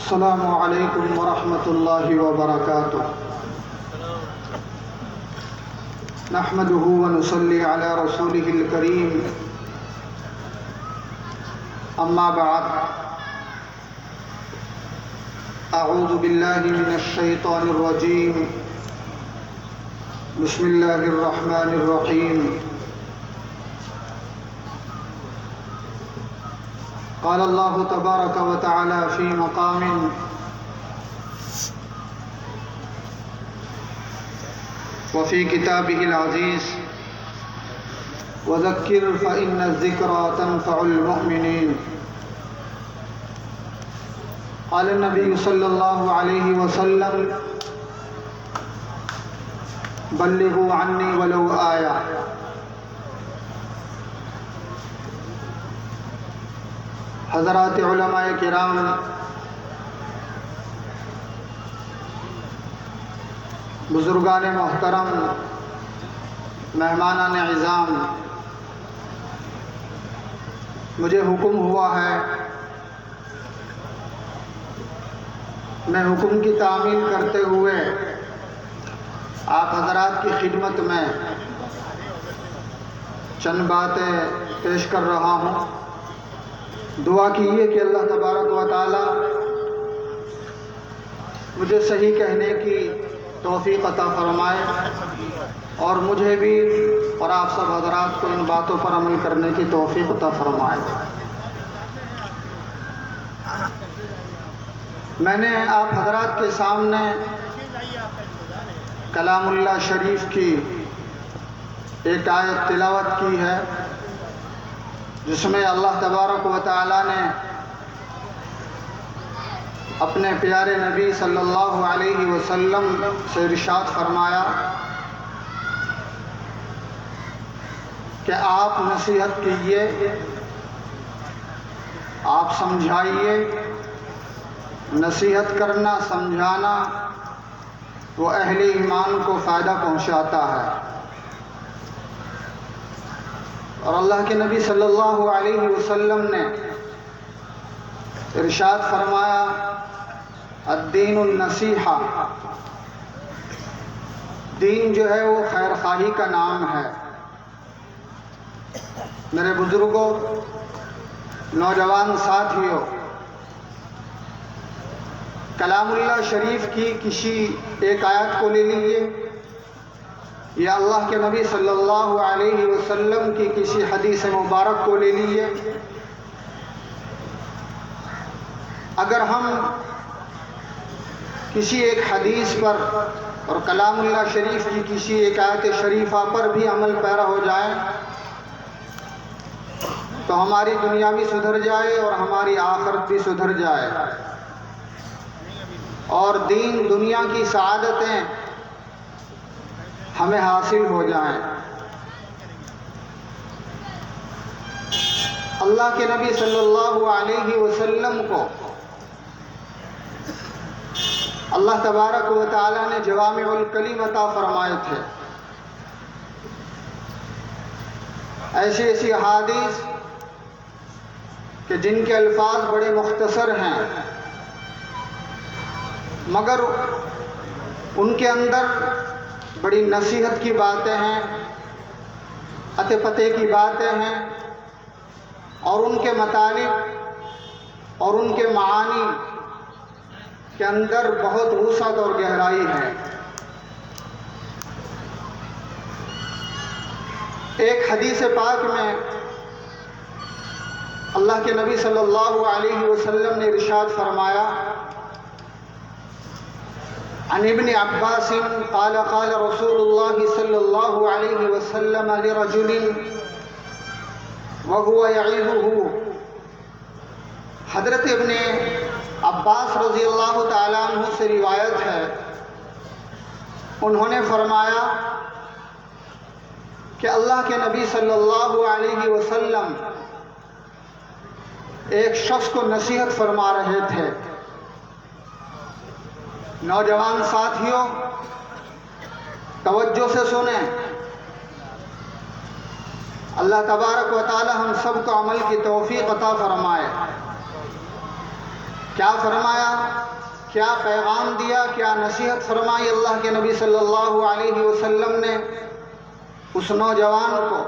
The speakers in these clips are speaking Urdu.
السلام علیکم ورحمۃ اللہ وبرکاتہ۔ نحمده ونصلی علی رسوله الکریم، اما بعد، اعوذ باللہ من الشیطان الرجیم، بسم اللہ الرحمن الرحیم۔ قال اللہ تبارک و تعالی فی مقام وفی کتابہ العزیز، وذکر فإن الذکرى تنفع المؤمنین۔ قال النبی صلی اللہ علیہ وسلم بلغوا عنی ولو آیہ۔ حضرات علماء کرام، بزرگان محترم، مہمانان اعظام، مجھے حکم ہوا ہے میں حکم کی تعمیل کرتے ہوئے آپ حضرات کی خدمت میں چند باتیں پیش کر رہا ہوں۔ دعا کیجیے کہ اللہ تبارک و تعالی مجھے صحیح کہنے کی توفیق عطا فرمائے، اور مجھے بھی اور آپ سب حضرات کو ان باتوں پر عمل کرنے کی توفیق عطا فرمائے۔ میں نے آپ حضرات کے سامنے کلام اللہ شریف کی ایک آیت تلاوت کی ہے، جس میں اللہ تبارک و تعالی نے اپنے پیارے نبی صلی اللہ علیہ وسلم سے ارشاد فرمایا کہ آپ نصیحت کیجیے، آپ سمجھائیے۔ نصیحت کرنا، سمجھانا وہ اہل ایمان کو فائدہ پہنچاتا ہے۔ اور اللہ کے نبی صلی اللہ علیہ وسلم نے ارشاد فرمایا الدین النصیحہ، دین جو ہے وہ خیر خواہی کا نام ہے۔ میرے بزرگوں، نوجوان ساتھیوں، کلام اللہ شریف کی کسی ایک آیت کو لے لیجیے یا اللہ کے نبی صلی اللہ علیہ وسلم کی کسی حدیث مبارک کو لے لیجیے، اگر ہم کسی ایک حدیث پر اور کلام اللہ شریف کی کسی ایک آیت شریفہ پر بھی عمل پیرا ہو جائیں تو ہماری دنیا بھی سدھر جائے اور ہماری آخرت بھی سدھر جائے، اور دین دنیا کی سعادتیں ہمیں حاصل ہو جائیں۔ اللہ کے نبی صلی اللہ علیہ وسلم کو اللہ تبارک و تعالی نے جوامع الکلم عطا فرمائے تھے، ایسی ایسی احادیث کہ جن کے الفاظ بڑے مختصر ہیں، مگر ان کے اندر بڑی نصیحت کی باتیں ہیں، عطے پتے کی باتیں ہیں، اور ان کے مطالب اور ان کے معانی کے اندر بہت وسعت اور گہرائی ہے۔ ایک حدیث پاک میں اللہ کے نبی صلی اللہ علیہ وسلم نے ارشاد فرمایا عن ابن عباس قال قال رسول اللہ صلی اللہ علیہ وسلم لرجل وهو يعظه۔ حضرت ابن عباس رضی اللہ تعالیٰ عنہ سے روایت ہے، انہوں نے فرمایا کہ اللہ کے نبی صلی اللہ علیہ وسلم ایک شخص کو نصیحت فرما رہے تھے۔ نوجوان ساتھیوں، توجہ سے سنیں، اللہ تبارک و تعالی ہم سب کو عمل کی توفیق عطا فرمائے کیا فرمایا، کیا پیغام دیا، کیا نصیحت فرمائی اللہ کے نبی صلی اللہ علیہ وسلم نے اس نوجوان کو؟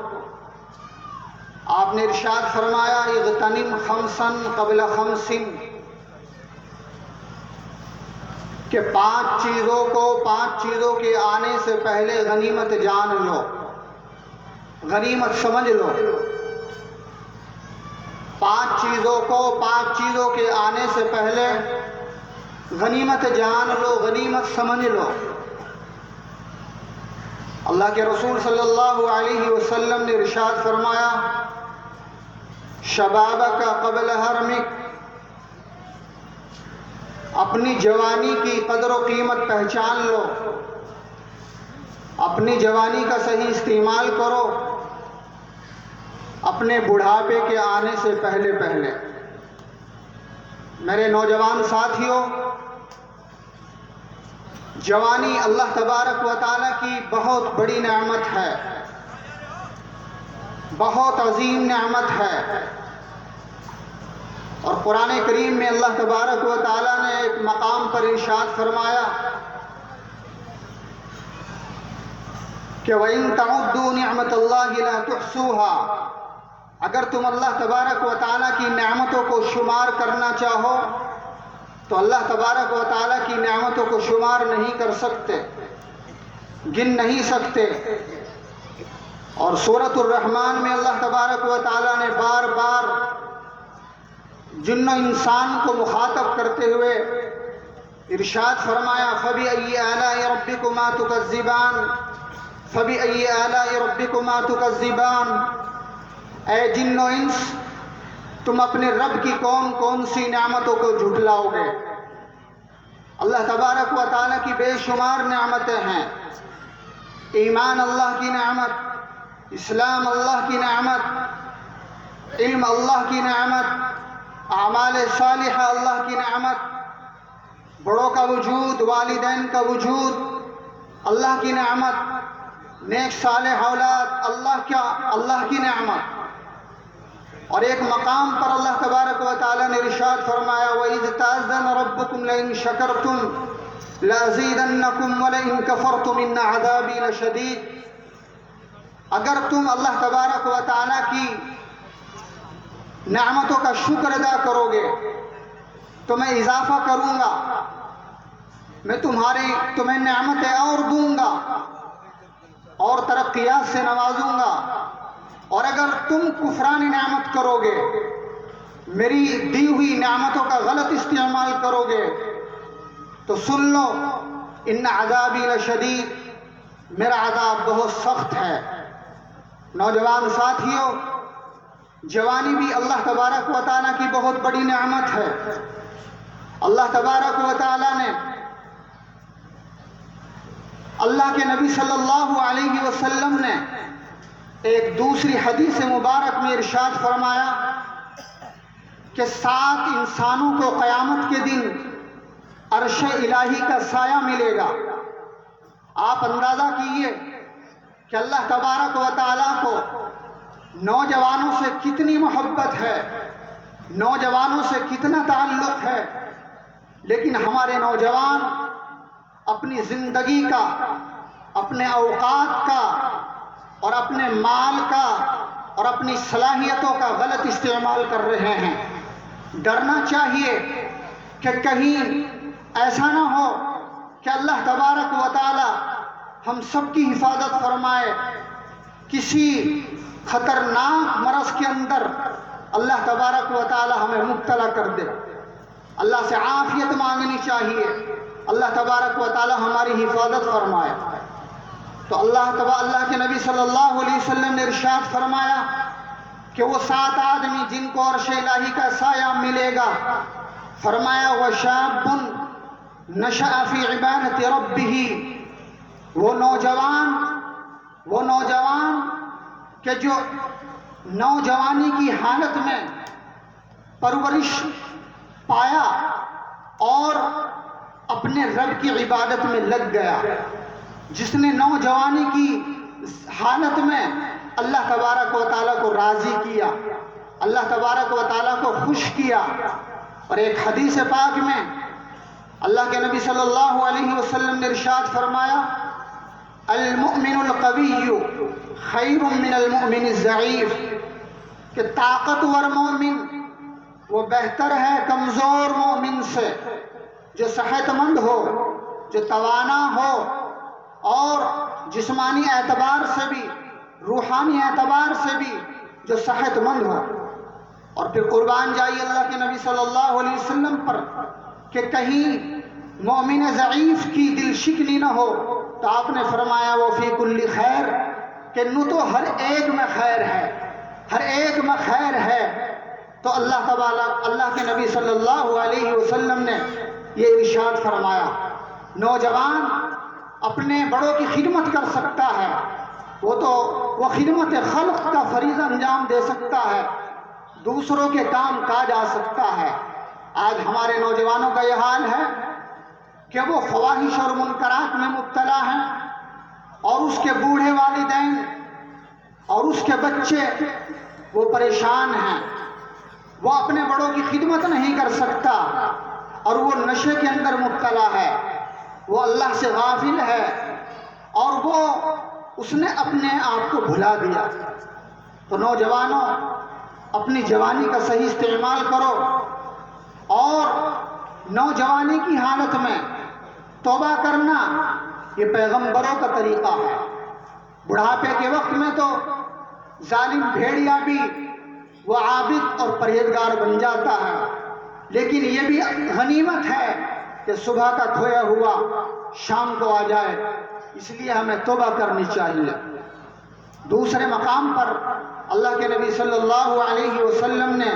آپ نے ارشاد فرمایا اغتنم خمسا قبل خمس، کہ 5 چیزوں کے آنے سے پہلے غنیمت جان لو، غنیمت سمجھ لو۔ 5 چیزوں کے آنے سے پہلے غنیمت جان لو، غنیمت سمجھ لو۔ اللہ کے رسول صلی اللہ علیہ وسلم نے ارشاد فرمایا شبابک قبل حرمک، اپنی جوانی کی قدر و قیمت پہچان لو، اپنی جوانی کا صحیح استعمال کرو اپنے بڑھاپے کے آنے سے پہلے۔ میرے نوجوان ساتھیوں، جوانی اللہ تبارک و تعالیٰ کی بہت بڑی نعمت ہے، بہت عظیم نعمت ہے۔ اور قرآن کریم میں اللہ تبارک و تعالیٰ نے ایک مقام پر ارشاد فرمایا کہ وَإِن تَعُدُّوا نِعْمَةَ اللَّهِ لَا تُحْصُوهَا، اگر تم اللہ تبارک و تعالیٰ کی نعمتوں کو شمار کرنا چاہو تو اللہ تبارک و تعالیٰ کی نعمتوں کو شمار نہیں کر سکتے، گن نہیں سکتے۔ اور سورۃ الرحمن میں اللہ تبارک و تعالیٰ نے بار بار جن و انسان کو مخاطب کرتے ہوئے ارشاد فرمایا فَبِأَيِّ آلَاءِ رَبِّكُمَا تُكَذِّبَانِ، فَبِأَيِّ آلَاءِ رَبِّكُمَا تُكَذِّبَانِ، اے جن و انس تم اپنے رب کی کون سی نعمتوں کو جھٹلاؤ گے؟ اللہ تبارک و تعالیٰ کی بے شمار نعمتیں ہیں۔ ایمان اللہ کی نعمت، اسلام اللہ کی نعمت، علم اللہ کی نعمت، اعمال صالحہ اللہ کی نعمت، بڑوں کا وجود، والدین کا وجود اللہ کی نعمت، نیک صالح اولاد اللہ کی نعمت۔ اور ایک مقام پر اللہ تبارک و تعالیٰ نے ارشاد فرمایا وَإِذْ تَأَذَّنَ رَبُّكُمْ لَئِن شَكَرْتُمْ لَأَزِيدَنَّكُمْ وَلَئِن كَفَرْتُمْ إِنَّ عَذَابِي لَشَدِيدٌ، اگر تم اللہ تبارک و تعالیٰ کی نعمتوں کا شکر ادا کرو گے تو میں اضافہ کروں گا، میں تمہیں نعمتیں اور دوں گا اور ترقیات سے نوازوں گا، اور اگر تم کفران نعمت کرو گے، میری دی ہوئی نعمتوں کا غلط استعمال کرو گے تو سن لو ان عذابی لشدید، میرا عذاب بہت سخت ہے۔ نوجوان ساتھیوں، جوانی بھی اللہ تبارک و تعالیٰ کی بہت بڑی نعمت ہے۔ اللہ تبارک و تعالیٰ نے اللہ کے نبی صلی اللہ علیہ وسلم نے ایک دوسری حدیث مبارک میں ارشاد فرمایا کہ 7 انسانوں کو قیامت کے دن عرش الہی کا سایہ ملے گا۔ آپ اندازہ کیجئے کہ اللہ تبارک و تعالیٰ کو نوجوانوں سے کتنی محبت ہے، نوجوانوں سے کتنا تعلق ہے، لیکن ہمارے نوجوان اپنی زندگی کا، اپنے اوقات کا اور اپنے مال کا اور اپنی صلاحیتوں کا غلط استعمال کر رہے ہیں۔ ڈرنا چاہیے کہ کہیں ایسا نہ ہو کہ اللہ تبارک و تعالی ہم سب کی حفاظت فرمائے، کسی خطرناک مرض کے اندر اللہ تبارک و تعالی ہمیں مبتلا کر دے۔ اللہ سے عافیت مانگنی چاہیے، اللہ تبارک و تعالی ہماری حفاظت فرمائے۔ تو اللہ کے نبی صلی اللہ علیہ وسلم نے ارشاد فرمایا کہ وہ 7 آدمی جن کو عرش الہی کا سایہ ملے گا، فرمایا وَشَابٌ نَشَأَ فِي عِبَادَةِ رَبِّهِ، وہ نوجوان کہ جو نوجوانی کی حالت میں پرورش پایا اور اپنے رب کی عبادت میں لگ گیا، جس نے نوجوانی کی حالت میں اللہ تبارک و تعالیٰ کو راضی کیا، اللہ تبارک و تعالیٰ کو خوش کیا، اور ایک حدیث پاک میں اللہ کے نبی صلی اللہ علیہ وسلم نے ارشاد فرمایا المؤمن القوی خیر من المؤمن الضعیف، کہ طاقتور مومن وہ بہتر ہے کمزور مومن سے، جو صحت مند ہو، جو توانا ہو، اور جسمانی اعتبار سے بھی روحانی اعتبار سے بھی جو صحت مند ہو۔ اور پھر قربان جائیے اللہ کے نبی صلی اللہ علیہ وسلم پر کہ کہیں مومن ضعیف کی دل شکنی نہ ہو، تو آپ نے فرمایا وہ فی کل خیر، کہ نو تو ہر ایک میں خیر ہے، ہر ایک میں خیر ہے۔ تو اللہ کے نبی صلی اللہ علیہ وسلم نے یہ ارشاد فرمایا نوجوان اپنے بڑوں کی خدمت کر سکتا ہے، وہ خدمت خلق کا فریضہ انجام دے سکتا ہے، دوسروں کے کام کاج آ سکتا ہے۔ آج ہمارے نوجوانوں کا یہ حال ہے کہ وہ فواحش اور منکرات میں مبتلا ہیں، اور اس کے بوڑھے والدین اور اس کے بچے وہ پریشان ہیں، وہ اپنے بڑوں کی خدمت نہیں کر سکتا، اور وہ نشے کے اندر مبتلا ہے، وہ اللہ سے غافل ہے، اور اس نے اپنے آپ کو بھلا دیا۔ تو نوجوانوں اپنی جوانی کا صحیح استعمال کرو، اور نوجوانی کی حالت میں توبہ کرنا یہ پیغمبروں کا طریقہ ہے۔ بڑھاپے کے وقت میں تو ظالم بھیڑیا بھی وہ عابد اور پرہیزگار بن جاتا ہے، لیکن یہ بھی غنیمت ہے کہ صبح کا دھویا ہوا شام کو آ جائے، اس لیے ہمیں توبہ کرنی چاہیے۔ دوسرے مقام پر اللہ کے نبی صلی اللہ علیہ وسلم نے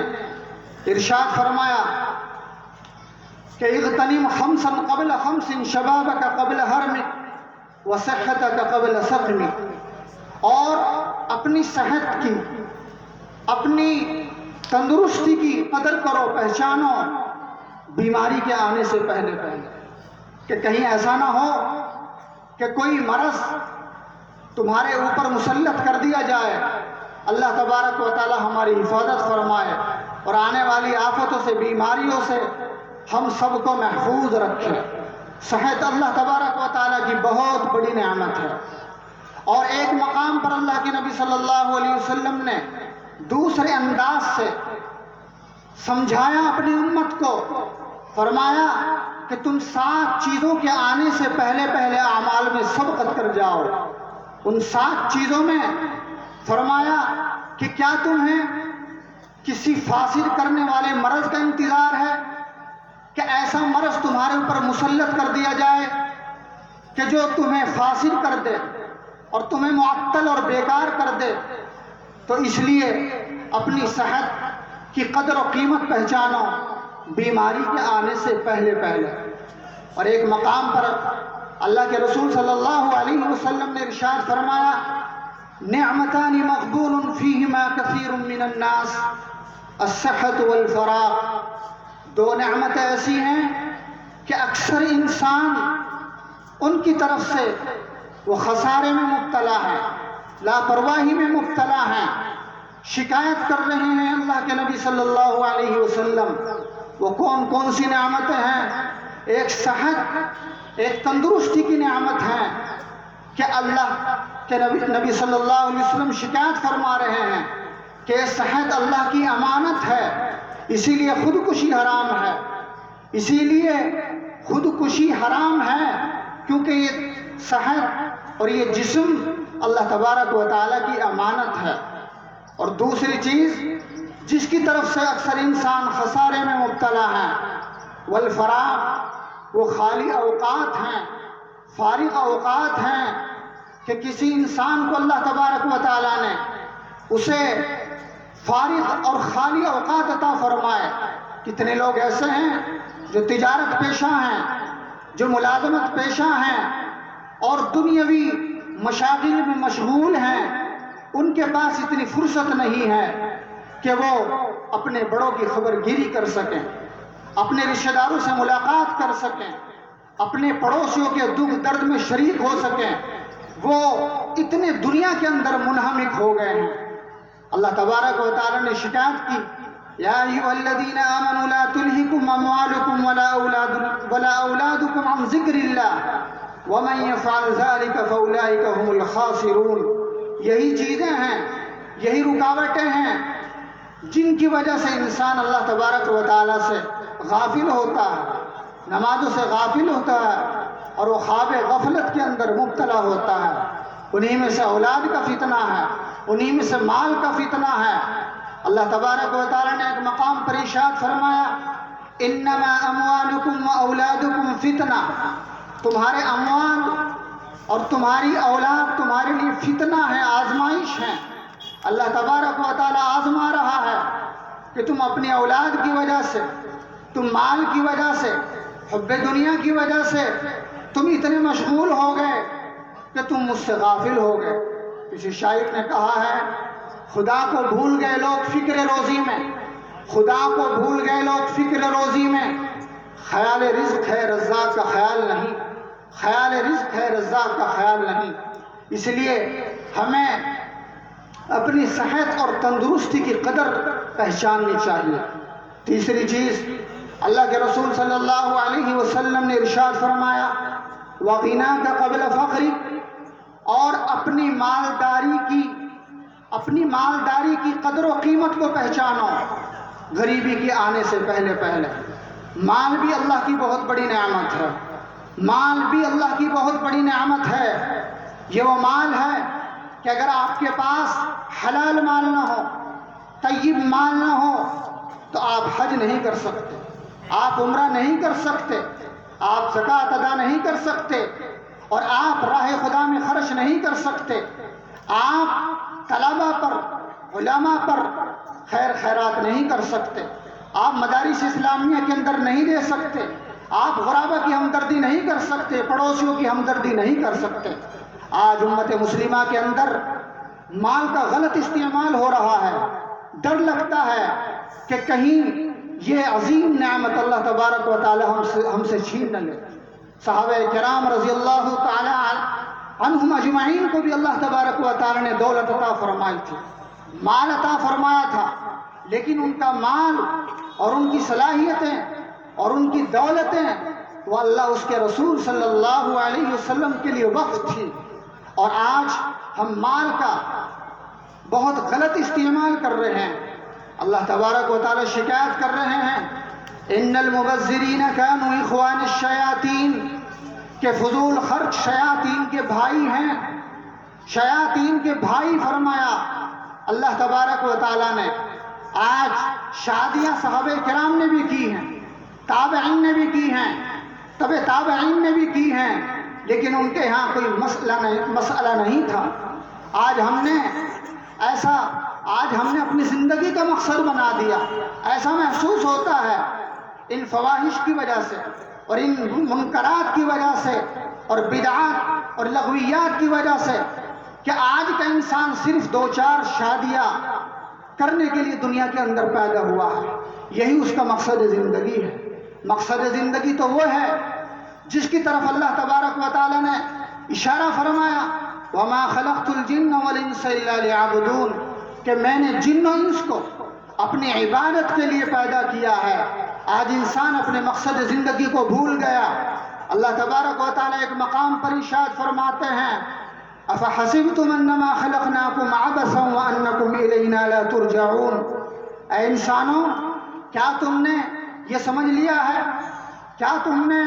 ارشاد فرمایا کہ اغتنم خمسا قبل خمس، شبابک قبل حرمک وصحتک قبل سقمک، اور اپنی صحت کی، اپنی تندرستی کی قدر کرو، پہچانو بیماری کے آنے سے پہلے کہ کہیں ایسا نہ ہو کہ کوئی مرض تمہارے اوپر مسلط کر دیا جائے۔ اللہ تبارک و تعالی ہماری حفاظت فرمائے، اور آنے والی آفتوں سے، بیماریوں سے ہم سب کو محفوظ رکھے۔ صحت اللہ تبارک و تعالی کی بہت بڑی نعمت ہے۔ اور ایک مقام پر اللہ کے نبی صلی اللہ علیہ وسلم نے دوسرے انداز سے سمجھایا اپنی امت کو، فرمایا کہ تم 7 چیزوں کے آنے سے پہلے اعمال میں سبقت کر جاؤ۔ ان 7 چیزوں میں فرمایا کہ کیا تمہیں کسی فاسد کرنے والے مرض کا انتظار ہے، کہ ایسا مرض تمہارے اوپر مسلط کر دیا جائے کہ جو تمہیں فاسد کر دے اور تمہیں معطل اور بیکار کر دے؟ تو اس لیے اپنی صحت کی قدر و قیمت پہچانو بیماری کے آنے سے پہلے۔ اور ایک مقام پر اللہ کے رسول صلی اللہ علیہ وسلم نے ارشاد فرمایا نعمتان مغبون فیہما کثیر من الناس، الصحت والفراغ۔ 2 نعمتیں ایسی ہیں کہ اکثر انسان ان کی طرف سے وہ خسارے میں مبتلا ہے، لاپرواہی میں مبتلا ہیں، شکایت کر رہے ہیں اللہ کے نبی صلی اللہ علیہ وسلم۔ وہ کون سی نعمتیں ہیں؟ ایک صحت، ایک تندرستی کی نعمت ہے کہ اللہ کے نبی صلی اللہ علیہ وسلم شکایت فرما رہے ہیں کہ صحت اللہ کی امانت ہے، اسی لیے خودکشی حرام ہے، اسی لیے خودکشی حرام ہے، کیونکہ یہ صحت اور یہ جسم اللہ تبارک و تعالیٰ کی امانت ہے۔ اور دوسری چیز جس کی طرف سے اکثر انسان خسارے میں مبتلا ہے، والفراغ، وہ خالی اوقات ہیں، فارغ اوقات ہیں، کہ کسی انسان کو اللہ تبارک و تعالیٰ نے اسے فارغ اور خالی اوقات عطا فرمائے۔ کتنے لوگ ایسے ہیں جو تجارت پیشہ ہیں، جو ملازمت پیشہ ہیں، اور دنیاوی مشاغل میں مشغول ہیں، ان کے پاس اتنی فرصت نہیں ہے کہ وہ اپنے بڑوں کی خبر گیری کر سکیں، اپنے رشتہ داروں سے ملاقات کر سکیں، اپنے پڑوسیوں کے دکھ درد میں شریک ہو سکیں۔ وہ اتنے دنیا کے اندر منہمک ہو گئے ہیں۔ اللہ تبارک و تعالیٰ نے شکایت کی یا ایھا الذین آمنوا لا تلہکم اموالکم ولا اولادکم عن ذکر اللہ ومن یفعل ذلک فاولئک هم الخاسرون۔ یہی چیزیں ہیں، یہی رکاوٹیں ہیں جن کی وجہ سے انسان اللہ تبارک و تعالیٰ سے غافل ہوتا ہے، نمازوں سے غافل ہوتا ہے اور وہ خواب غفلت کے اندر مبتلا ہوتا ہے۔ انہی میں سے اولاد کا فتنہ ہے، انہی میں سے مال کا فتنہ ہے۔ اللہ تبارک و تعالیٰ نے ایک مقام پر ارشاد فرمایا انما اموالکم و اولادکم فتنہ، تمہارے اموال اور تمہاری اولاد تمہارے لیے فتنہ ہے، آزمائش ہے۔ اللہ تبارک و تعالیٰ آزما رہا ہے کہ تم اپنی اولاد کی وجہ سے، تم مال کی وجہ سے، حب دنیا کی وجہ سے تم اتنے مشغول ہو گئے کہ تم مجھ سے غافل ہو گئے۔ کسی شاعر نے کہا ہے خدا کو بھول گئے لوگ فکر روزی میں، خدا کو بھول گئے لوگ فکر روزی میں، خیال رزق ہے رزاق کا خیال نہیں، خیال رزق ہے رزاق کا خیال نہیں۔ اس لیے ہمیں اپنی صحت اور تندرستی کی قدر پہچاننی چاہیے۔ تیسری چیز، اللہ کے رسول صلی اللہ علیہ وسلم نے ارشاد فرمایا وَغِنَاكَ قَبْلَ فَقْرِكَ، اور اپنی مالداری کی قدر و قیمت کو پہچانو غریبی کے آنے سے پہلے پہلے۔ مال بھی اللہ کی بہت بڑی نعمت ہے، مال بھی اللہ کی بہت بڑی نعمت ہے۔ یہ وہ مال ہے کہ اگر آپ کے پاس حلال مال نہ ہو، طیب مال نہ ہو، تو آپ حج نہیں کر سکتے، آپ عمرہ نہیں کر سکتے، آپ زکوٰۃ ادا نہیں کر سکتے، اور آپ راہ خدا میں خرچ نہیں کر سکتے، آپ طلبہ پر، علماء پر خیر خیرات نہیں کر سکتے، آپ مدارس اسلامیہ کے اندر نہیں دے سکتے، آپ غربا کی ہمدردی نہیں کر سکتے، پڑوسیوں کی ہمدردی نہیں کر سکتے۔ آج امت مسلمہ کے اندر مال کا غلط استعمال ہو رہا ہے، ڈر لگتا ہے کہ کہیں یہ عظیم نعمت اللہ تبارک و تعالی ہم سے چھین نہ لے۔ صحابہ کرام رضی اللہ تعالی عنہم اجمعین کو بھی اللہ تبارک و تعالی نے دولت عطا فرمائی تھی، مال عطا فرمایا تھا، لیکن ان کا مال اور ان کی صلاحیتیں اور ان کی دولتیں وہ اللہ اس کے رسول صلی اللہ علیہ وسلم کے لیے وقف تھی۔ اور آج ہم مال کا بہت غلط استعمال کر رہے ہیں۔ اللہ تبارک و تعالی شکایت کر رہے ہیں ان المبذرین کانوا اخوان الشیاطین، کہ فضول خرچ شیاطین کے بھائی ہیں، شیاطین کے بھائی فرمایا اللہ تبارک و تعالی نے۔ آج شادیاں صحابہ کرام نے بھی کی ہیں، تابعین نے بھی کی ہیں، تبع تابعین نے بھی کی ہیں، لیکن ان کے ہاں کوئی مسئلہ نہیں تھا۔ آج ہم نے اپنی زندگی کا مقصد بنا دیا۔ ایسا محسوس ہوتا ہے ان فواحش کی وجہ سے اور ان منکرات کی وجہ سے اور بدعات اور لغویات کی وجہ سے کہ آج کا انسان صرف 2-4 شادیاں کرنے کے لیے دنیا کے اندر پیدا ہوا ہے، یہی اس کا مقصد زندگی ہے۔ مقصد زندگی تو وہ ہے جس کی طرف اللہ تبارک و تعالی نے اشارہ فرمایا وَمَا خَلَقْتُ الْجِنَّ وَالْإِنسَ إِلَّا لِيَعْبُدُونَ، کہ میں نے جن و انس کو اپنی عبادت کے لیے پیدا کیا ہے۔ آج انسان اپنے مقصد زندگی کو بھول گیا۔ اللہ تبارک و تعالی ایک مقام پر ارشاد فرماتے ہیں أَفَحَسِبْتُمْ أَنَّمَا خَلَقْنَاكُمْ عَبَثًا وَأَنَّكُمْ إِلَيْنَا لَا تُرْجَعُونَ، اے انسانوں کیا تم نے یہ سمجھ لیا ہے، کیا تم نے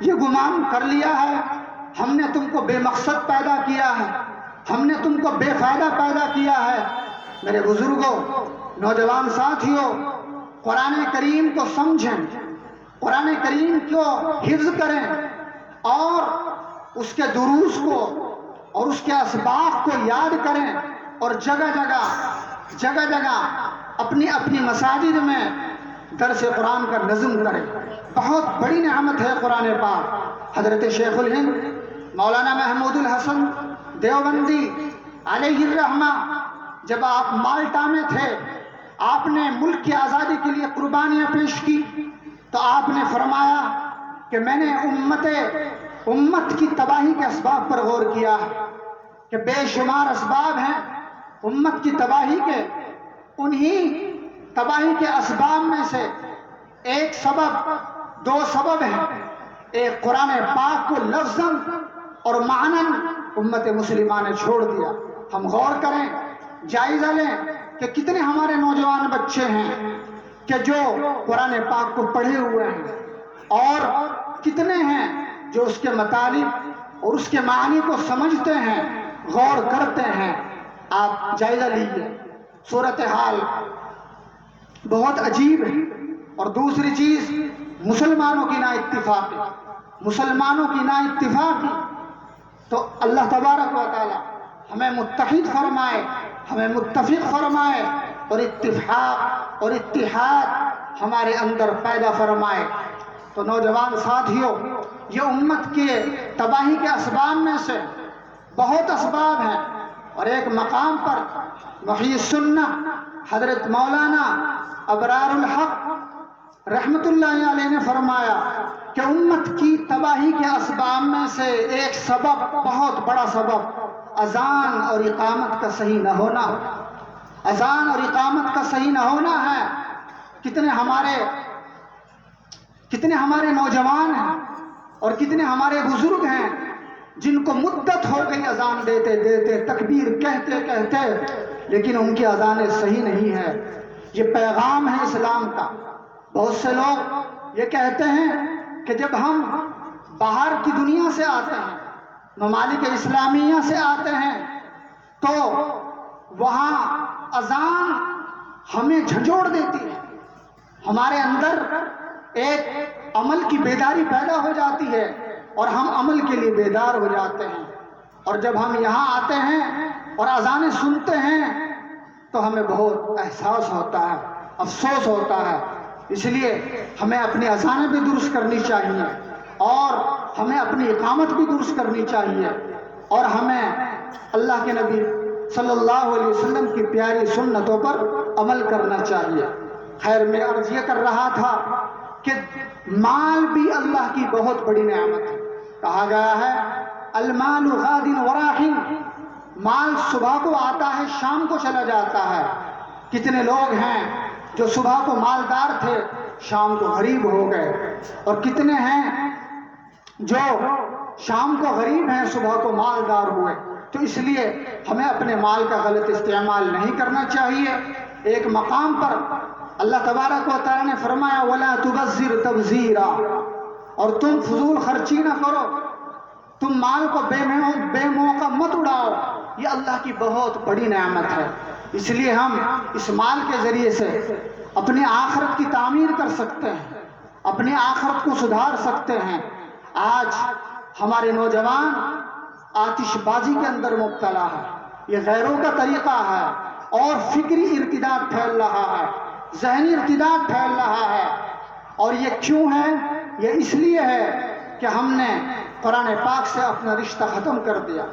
یہ گمان کر لیا ہے ہم نے تم کو بے مقصد پیدا کیا ہے، ہم نے تم کو بے فائدہ پیدا کیا ہے؟ میرے بزرگوں، نوجوان ساتھیوں، قرآن کریم کو سمجھیں، قرآن کریم کو حفظ کریں اور اس کے دروس کو اور اس کے اسباق کو یاد کریں، اور جگہ جگہ اپنی مساجد میں درس قرآن کا نظم کریں۔ بہت بڑی نعمت ہے قرآن پاک۔ حضرت شیخ الہند مولانا محمود الحسن دیوبندی علیہ الرحمہ جب آپ مالٹا میں تھے، آپ نے ملک کی آزادی کے لیے قربانیاں پیش کی، تو آپ نے فرمایا کہ میں نے امت کی تباہی کے اسباب پر غور کیا ہے کہ بے شمار اسباب ہیں امت کی تباہی کے، انہی تباہی کے اسباب میں سے ایک سبب، دو سبب ہیں. ایک قرآن پاک کو لفظاً اور معناً امت مسلمہ نے چھوڑ دیا. ہم غور کریں، جائزہ لیں کہ کتنے ہمارے نوجوان بچے ہیں کہ جو قرآن پاک کو پڑھے ہوئے ہیں، اور کتنے ہیں جو اس کے مطالب اور اس کے معنی کو سمجھتے ہیں، غور کرتے ہیں. آپ جائزہ لیجئے، صورتحال بہت عجیب ہے. اور دوسری چیز، مسلمانوں کی نا اتفاقی، مسلمانوں کی نا اتفاقی. تو اللہ تبارک و تعالی ہمیں متحد فرمائے، ہمیں متفق فرمائے، اور اتفاق اور اتحاد ہمارے اندر پیدا فرمائے. تو نوجوان ساتھیوں، یہ امت کے تباہی کے اسباب میں سے بہت اسباب ہیں. اور ایک مقام پر محی السنہ حضرت مولانا ابرار الحق رحمت اللہ علیہ نے فرمایا کہ امت کی تباہی کے اسباب میں سے ایک سبب، بہت بڑا سبب، اذان اور اقامت کا صحیح نہ ہونا. اذان اور اقامت کا صحیح نہ ہونا ہے. کتنے ہمارے نوجوان ہیں اور کتنے ہمارے بزرگ ہیں جن کو مدت ہو گئی اذان دیتے دیتے، تکبیر کہتے کہتے، لیکن ان کی اذانیں صحیح نہیں ہیں. یہ پیغام ہے اسلام کا. بہت سے لوگ یہ کہتے ہیں کہ جب ہم باہر کی دنیا سے آتے ہیں، ممالک اسلامیہ سے آتے ہیں، تو وہاں اذان ہمیں جھنجھوڑ دیتی ہے. ہمارے اندر ایک عمل کی بیداری پیدا ہو جاتی ہے اور ہم عمل کے لیے بیدار ہو جاتے ہیں. اور جب ہم یہاں آتے ہیں اور اذانیں سنتے ہیں تو ہمیں بہت احساس ہوتا ہے، افسوس ہوتا ہے. اس لیے ہمیں اپنی اذانیں بھی درست کرنی چاہیے، اور ہمیں اپنی اقامت بھی درست کرنی چاہیے، اور ہمیں اللہ کے نبی صلی اللہ علیہ وسلم کی پیاری سنتوں پر عمل کرنا چاہیے. خیر، میں عرض یہ کر رہا تھا کہ مال بھی اللہ کی بہت بڑی نعمت ہے. کہا گیا ہے المال غاد وراح، مال صبح کو آتا ہے، شام کو چلا جاتا ہے. کتنے لوگ ہیں جو صبح کو مالدار تھے، شام کو غریب ہو گئے، اور کتنے ہیں جو شام کو غریب ہیں، صبح کو مالدار ہوئے. تو اس لیے ہمیں اپنے مال کا غلط استعمال نہیں کرنا چاہیے. ایک مقام پر اللہ تبارک و تعالیٰ نے فرمایا وَلَا تُبَذِّرْ تَبْذِيرًا، اور تم فضول خرچی نہ کرو، تم مال کو بے موقع مت اڑاؤ. یہ اللہ کی بہت بڑی نعمت ہے. اس لیے ہم اس مال کے ذریعے سے اپنی آخرت کی تعمیر کر سکتے ہیں، اپنی آخرت کو سدھار سکتے ہیں. آج ہمارے نوجوان آتش بازی کے اندر مبتلا ہے. یہ غیروں کا طریقہ ہے، اور فکری ارتداد پھیل رہا ہے، ذہنی ارتداد پھیل رہا ہے. اور یہ کیوں ہے؟ یہ اس لیے ہے کہ ہم نے قرآن پاک سے اپنا رشتہ ختم کر دیا،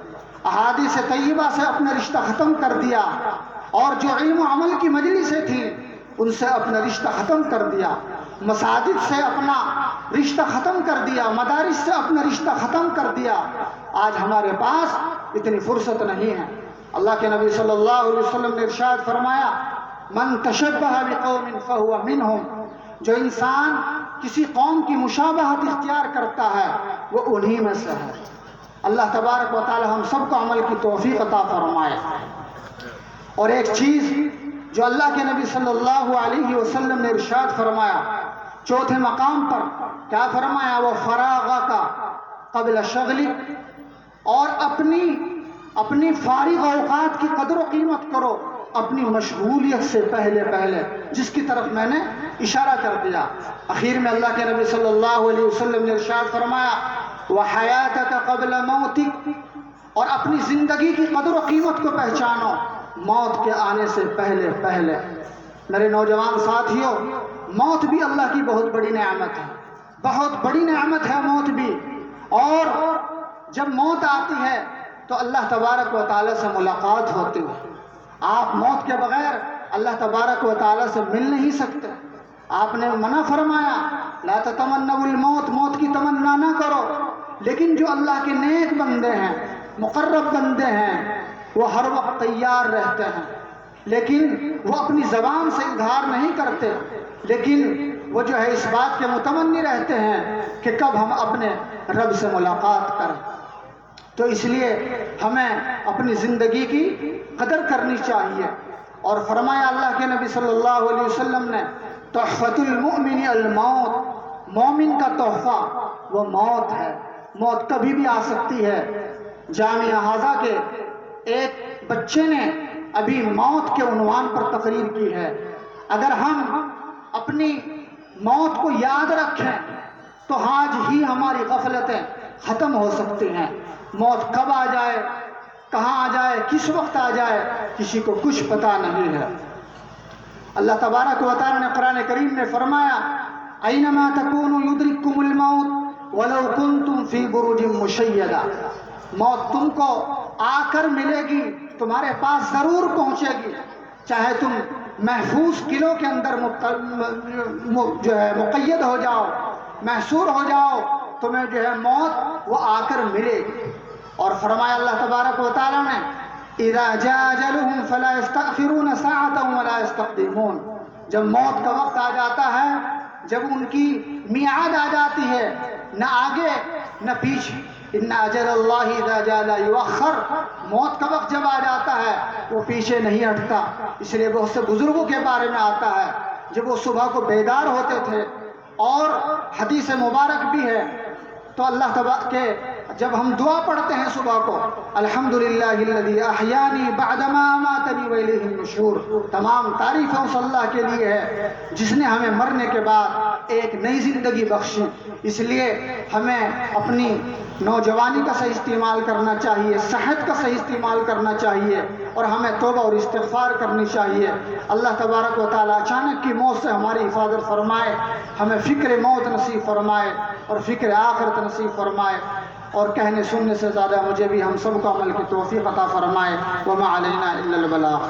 احادیث طیبہ سے اپنا رشتہ ختم کر دیا، اور جو علم و عمل کی مجلسیں تھیں ان سے اپنا رشتہ ختم کر دیا، مساجد سے اپنا رشتہ ختم کر دیا، مدارس سے اپنا رشتہ ختم کر دیا. آج ہمارے پاس اتنی فرصت نہیں ہے. اللہ کے نبی صلی اللہ علیہ وسلم نے ارشاد فرمایا من تشبہ بقوم فہو منہم، جو انسان کسی قوم کی مشابہت اختیار کرتا ہے وہ انہی میں سے ہے. اللہ تبارک و تعالی ہم سب کو عمل کی توفیق عطا فرمائے. اور ایک چیز جو اللہ کے نبی صلی اللہ علیہ وسلم نے ارشاد فرمایا چوتھے مقام پر، کیا فرمایا؟ وہ فراغ کا قبل شغلی، اور اپنی فارغ اوقات کی قدر و قیمت کرو اپنی مشغولیت سے پہلے، جس کی طرف میں نے اشارہ کر دیا. اخیر میں اللہ کے نبی صلی اللہ علیہ وسلم نے ارشاد فرمایا وَحَيَاتَكَ قَبْلَ مَوْتِكَ، اور اپنی زندگی کی قدر و قیمت کو پہچانو موت کے آنے سے پہلے. میرے نوجوان ساتھیوں، موت بھی اللہ کی بہت بڑی نعمت ہے، بہت بڑی نعمت ہے موت بھی. اور جب موت آتی ہے تو اللہ تبارک و تعالیٰ سے ملاقات ہوتی ہے. آپ موت کے بغیر اللہ تبارک و تعالیٰ سے مل نہیں سکتے. آپ نے منع فرمایا لا تتمنوا الموت، موت کی تمنا نہ کرو. لیکن جو اللہ کے نیک بندے ہیں، مقرب بندے ہیں، وہ ہر وقت تیار رہتے ہیں، لیکن وہ اپنی زبان سے اظہار نہیں کرتے، لیکن وہ جو ہے اس بات کے متمنی رہتے ہیں کہ کب ہم اپنے رب سے ملاقات کریں۔ تو اس لیے ہمیں اپنی زندگی کی قدر کرنی چاہیے۔ اور فرمایا اللہ کے نبی صلی اللہ علیہ وسلم نے، تحفۃ المؤمن الموت، مومن کا تحفہ وہ موت ہے، موت کبھی بھی آ سکتی ہے۔ جامعہ ہاذا کے ایک بچے نے ابھی موت کے عنوان پر تقریر کی ہے۔ اگر ہم اپنی موت کو یاد رکھیں تو آج ہی ہماری غفلتیں ختم ہو سکتی ہیں۔ موت کب آ جائے، کہاں آ جائے، کس وقت آ جائے، کسی کو کچھ پتہ نہیں ہے۔ اللہ تبارک و تعالی نے قرآن کریم میں فرمایا، اینما تکونوا یدرککم الموت ولو کنتم فی بروج مشیدہ، موت تم کو آ کر ملے گی، تمہارے پاس ضرور پہنچے گی، چاہے تم محفوظ قلعوں کے اندر جو ہے مقید ہو جاؤ، محصور ہو جاؤ، تمہیں جو ہے موت وہ آ کر ملے گی۔ اور فرمایا اللہ تبارک و تعالی نے، اذا جاء اجلهم فلا يستأخرون ساعة ولا يستقدمون، جب موت کا وقت آ جاتا ہے، جب ان کی میعاد آ جاتی ہے، نہ آگے نہ پیچھے، ان اجل اللہ اذا جاء لا یؤخر، موت کا وقت جب آ جاتا ہے وہ پیچھے نہیں ہٹتا۔ اس لیے بہت سے بزرگوں کے بارے میں آتا ہے، جب وہ صبح کو بیدار ہوتے تھے، اور حدیث مبارک بھی ہے، تو اللہ تبارک کے جب ہم دعا پڑھتے ہیں صبح کو، الحمدللہ الذی احیانی بعدما اماتنی والیہ النشور، تمام تعریفیں اس اللہ کے لیے ہے جس نے ہمیں مرنے کے بعد ایک نئی زندگی بخشی۔ اس لیے ہمیں اپنی نوجوانی کا صحیح استعمال کرنا چاہیے، صحت کا صحیح استعمال کرنا چاہیے، اور ہمیں توبہ اور استغفار کرنی چاہیے۔ اللہ تبارک و تعالیٰ اچانک کی موت سے ہماری حفاظت فرمائے، ہمیں فکر موت نصیب فرمائے اور فکر آخرت نصیب فرمائے، اور کہنے سننے سے زیادہ مجھے بھی ہم سب کو عمل کی توفیق عطا فرمائے۔ وما علینا الا البلاغ۔